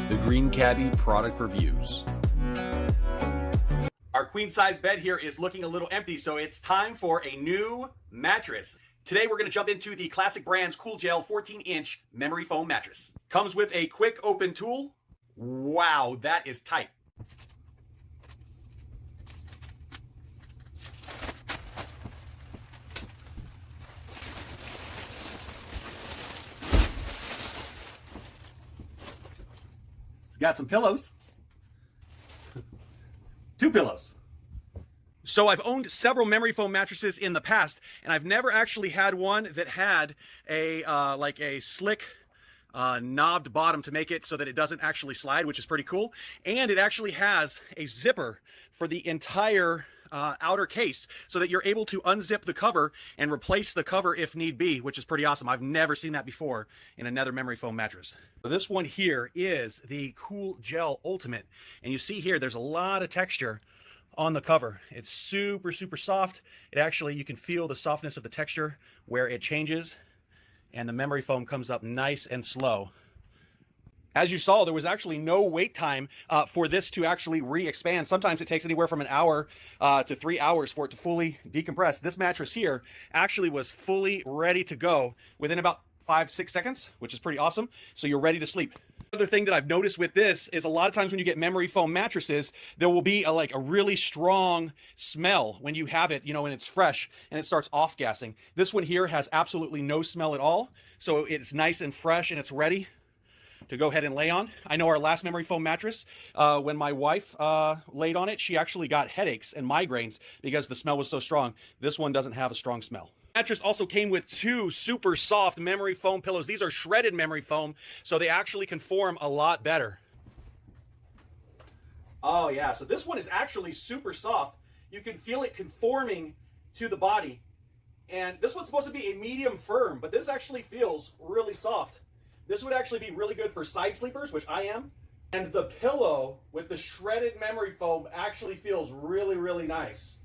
The 𝐑𝐞𝐯𝐵Y product reviews. Our queen size bed here is looking a little empty, so it's time for a new mattress. Today we're going to jump into the Classic Brands CoolGel 14-inch memory foam mattress. Comes with a quick open tool. Wow, that is tight. It's got some pillows. 2 pillows. So I've owned several memory foam mattresses in the past, and I've never actually had one that had a like a slick knobbed bottom to make it so that it doesn't actually slide, which is pretty cool. And it actually has a zipper for the entire outer case so that you're able to unzip the cover and replace the cover if need be, which is pretty awesome. I've never seen that before in another memory foam mattress. So this one here is the CoolGel Ultimate, and you see here there's a lot of texture on the cover. It's super soft. It actually, you can feel the softness of the texture where it changes, and the memory foam comes up nice and slow. As you saw, there was actually no wait time for this to actually re-expand. Sometimes it takes anywhere from an hour to 3 hours for it to fully decompress. This mattress here actually was fully ready to go within about 5-6 seconds, which is pretty awesome. So you're ready to sleep. Another thing that I've noticed with this is a lot of times when you get memory foam mattresses, there will be a really strong smell when you have it, when it's fresh and it starts off gassing. This one here has absolutely no smell at all. So it's nice and fresh and it's ready to go ahead and lay on. I know our last memory foam mattress, when my wife laid on it, she actually got headaches and migraines because the smell was so strong. This one doesn't have a strong smell. Mattress also came with 2 super soft memory foam pillows. These are shredded memory foam, so they actually conform a lot better. Oh yeah, so this one is actually super soft. You can feel it conforming to the body. And this one's supposed to be a medium firm, but this actually feels really soft. This would actually be really good for side sleepers, which I am. And the pillow with the shredded memory foam actually feels really nice.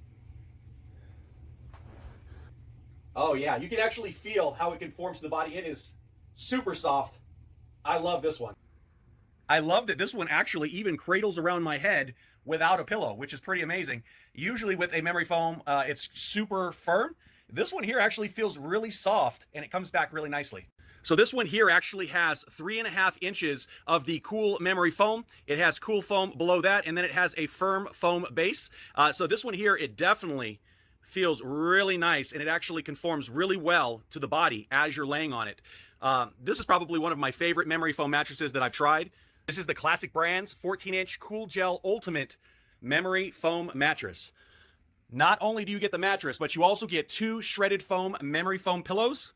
Oh yeah, you can actually feel how it conforms to the body. It is super soft. I love this one. I love that this one actually even cradles around my head without a pillow, which is pretty amazing. Usually with a memory foam, it's super firm. This one here actually feels really soft and it comes back really nicely. So this one here actually has 3.5 inches of the cool memory foam. It has cool foam below that, and then it has a firm foam base. So this one here, it definitely feels really nice, and it actually conforms really well to the body as you're laying on it. This is probably one of my favorite memory foam mattresses that I've tried. This is the Classic Brands 14-inch CoolGel Ultimate memory foam mattress. Not only do you get the mattress, but you also get 2 shredded foam memory foam pillows.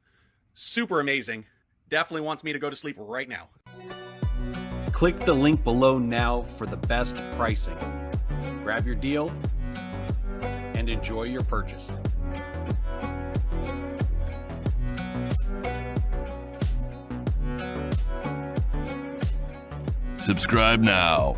Super amazing. Definitely wants me to go to sleep right now. Click the link below now for the best pricing. Grab your deal and enjoy your purchase. Subscribe now.